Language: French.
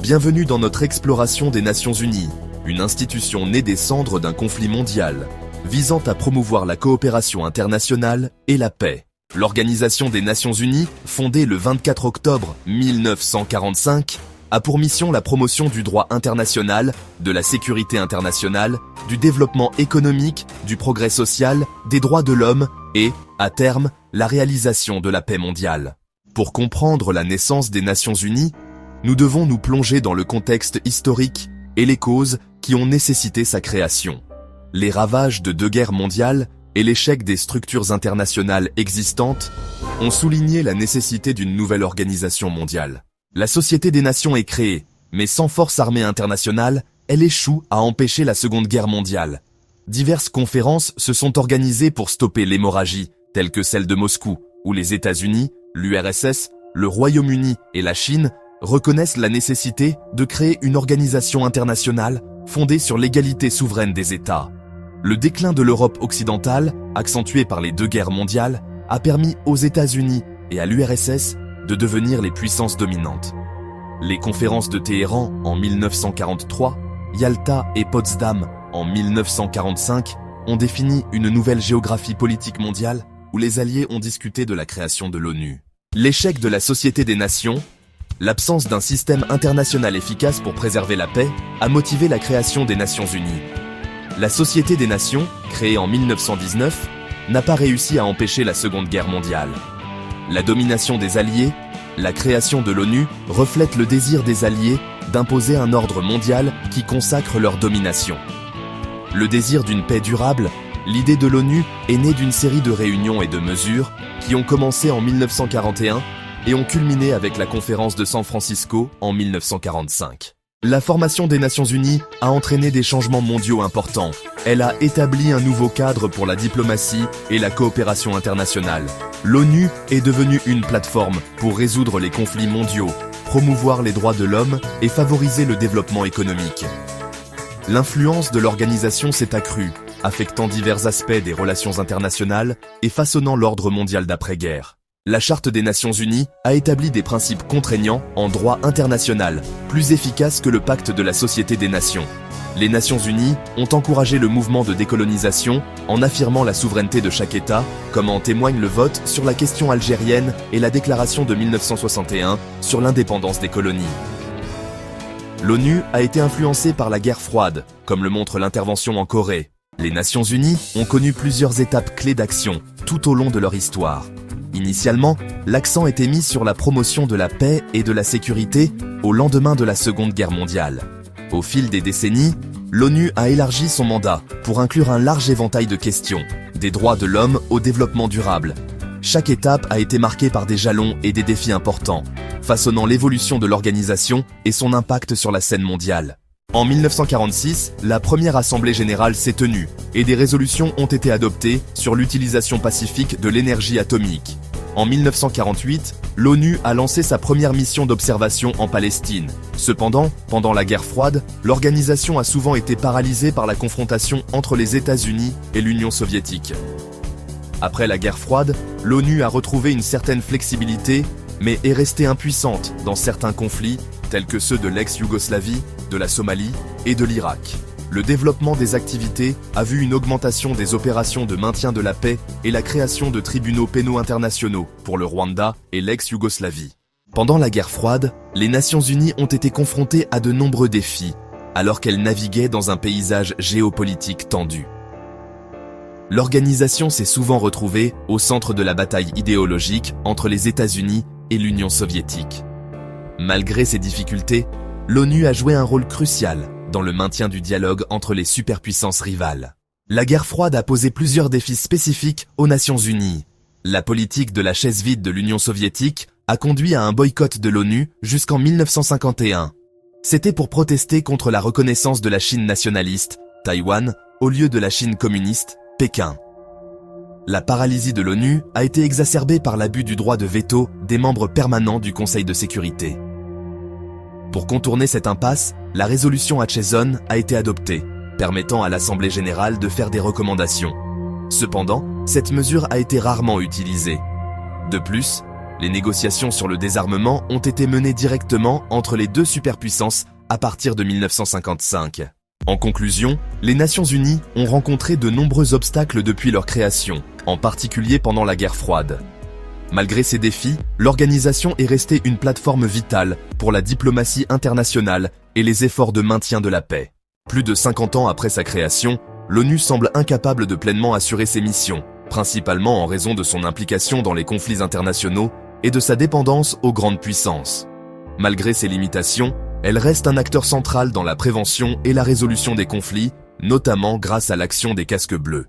Bienvenue dans notre exploration des Nations Unies, une institution née des cendres d'un conflit mondial, visant à promouvoir la coopération internationale et la paix. L'Organisation des Nations Unies, fondée le 24 octobre 1945, a pour mission la promotion du droit international, de la sécurité internationale, du développement économique, du progrès social, des droits de l'homme et, à terme, la réalisation de la paix mondiale. Pour comprendre la naissance des Nations Unies, nous devons nous plonger dans le contexte historique et les causes qui ont nécessité sa création. Les ravages de 2 guerres mondiales et l'échec des structures internationales existantes ont souligné la nécessité d'une nouvelle organisation mondiale. La Société des Nations est créée, mais sans force armée internationale, elle échoue à empêcher la Seconde Guerre mondiale. Diverses conférences se sont organisées pour stopper l'hémorragie, telles que celle de Moscou, où les États-Unis, l'URSS, le Royaume-Uni et la Chine reconnaissent la nécessité de créer une organisation internationale fondée sur l'égalité souveraine des États. Le déclin de l'Europe occidentale, accentué par les 2 guerres mondiales, a permis aux États-Unis et à l'URSS de devenir les puissances dominantes. Les conférences de Téhéran en 1943, Yalta et Potsdam en 1945 ont défini une nouvelle géographie politique mondiale où les Alliés ont discuté de la création de l'ONU. L'échec de la Société des Nations, l'absence d'un système international efficace pour préserver la paix, a motivé la création des Nations Unies. La Société des Nations, créée en 1919, n'a pas réussi à empêcher la Seconde Guerre mondiale. La domination des Alliés, la création de l'ONU reflète le désir des Alliés d'imposer un ordre mondial qui consacre leur domination. Le désir d'une paix durable, l'idée de l'ONU est née d'une série de réunions et de mesures qui ont commencé en 1941 et ont culminé avec la conférence de San Francisco en 1945. La formation des Nations Unies a entraîné des changements mondiaux importants. Elle a établi un nouveau cadre pour la diplomatie et la coopération internationale. L'ONU est devenue une plateforme pour résoudre les conflits mondiaux, promouvoir les droits de l'homme et favoriser le développement économique. L'influence de l'organisation s'est accrue, affectant divers aspects des relations internationales et façonnant l'ordre mondial d'après-guerre. La Charte des Nations Unies a établi des principes contraignants en droit international, plus efficaces que le pacte de la Société des Nations. Les Nations Unies ont encouragé le mouvement de décolonisation en affirmant la souveraineté de chaque État, comme en témoigne le vote sur la question algérienne et la déclaration de 1961 sur l'indépendance des colonies. L'ONU a été influencée par la guerre froide, comme le montre l'intervention en Corée. Les Nations Unies ont connu plusieurs étapes clés d'action tout au long de leur histoire. Initialement, l'accent était mis sur la promotion de la paix et de la sécurité au lendemain de la Seconde Guerre mondiale. Au fil des décennies, l'ONU a élargi son mandat pour inclure un large éventail de questions, des droits de l'homme au développement durable. Chaque étape a été marquée par des jalons et des défis importants, façonnant l'évolution de l'organisation et son impact sur la scène mondiale. En 1946, la première Assemblée générale s'est tenue et des résolutions ont été adoptées sur l'utilisation pacifique de l'énergie atomique. En 1948, l'ONU a lancé sa première mission d'observation en Palestine. Cependant, pendant la guerre froide, l'organisation a souvent été paralysée par la confrontation entre les États-Unis et l'Union soviétique. Après la guerre froide, l'ONU a retrouvé une certaine flexibilité, mais est restée impuissante dans certains conflits, tels que ceux de l'ex-Yougoslavie, de la Somalie et de l'Irak. Le développement des activités a vu une augmentation des opérations de maintien de la paix et la création de tribunaux pénaux internationaux pour le Rwanda et l'ex-Yougoslavie. Pendant la guerre froide, les Nations Unies ont été confrontées à de nombreux défis, alors qu'elles naviguaient dans un paysage géopolitique tendu. L'organisation s'est souvent retrouvée au centre de la bataille idéologique entre les États-Unis et l'Union soviétique. Malgré ces difficultés, l'ONU a joué un rôle crucial dans le maintien du dialogue entre les superpuissances rivales. La guerre froide a posé plusieurs défis spécifiques aux Nations Unies. La politique de la chaise vide de l'Union soviétique a conduit à un boycott de l'ONU jusqu'en 1951. C'était pour protester contre la reconnaissance de la Chine nationaliste, Taïwan, au lieu de la Chine communiste, Pékin. La paralysie de l'ONU a été exacerbée par l'abus du droit de veto des membres permanents du Conseil de sécurité. Pour contourner cette impasse, la résolution Acheson a été adoptée, permettant à l'Assemblée générale de faire des recommandations. Cependant, cette mesure a été rarement utilisée. De plus, Les négociations sur le désarmement ont été menées directement entre les deux superpuissances à partir de 1955. En conclusion, les Nations Unies ont rencontré de nombreux obstacles depuis leur création, en particulier pendant la guerre froide. Malgré ces défis, l'organisation est restée une plateforme vitale pour la diplomatie internationale et les efforts de maintien de la paix. Plus de 50 ans après sa création, l'ONU semble incapable de pleinement assurer ses missions, principalement en raison de son implication dans les conflits internationaux et de sa dépendance aux grandes puissances. Malgré ces limitations, elle reste un acteur central dans la prévention et la résolution des conflits, notamment grâce à l'action des casques bleus.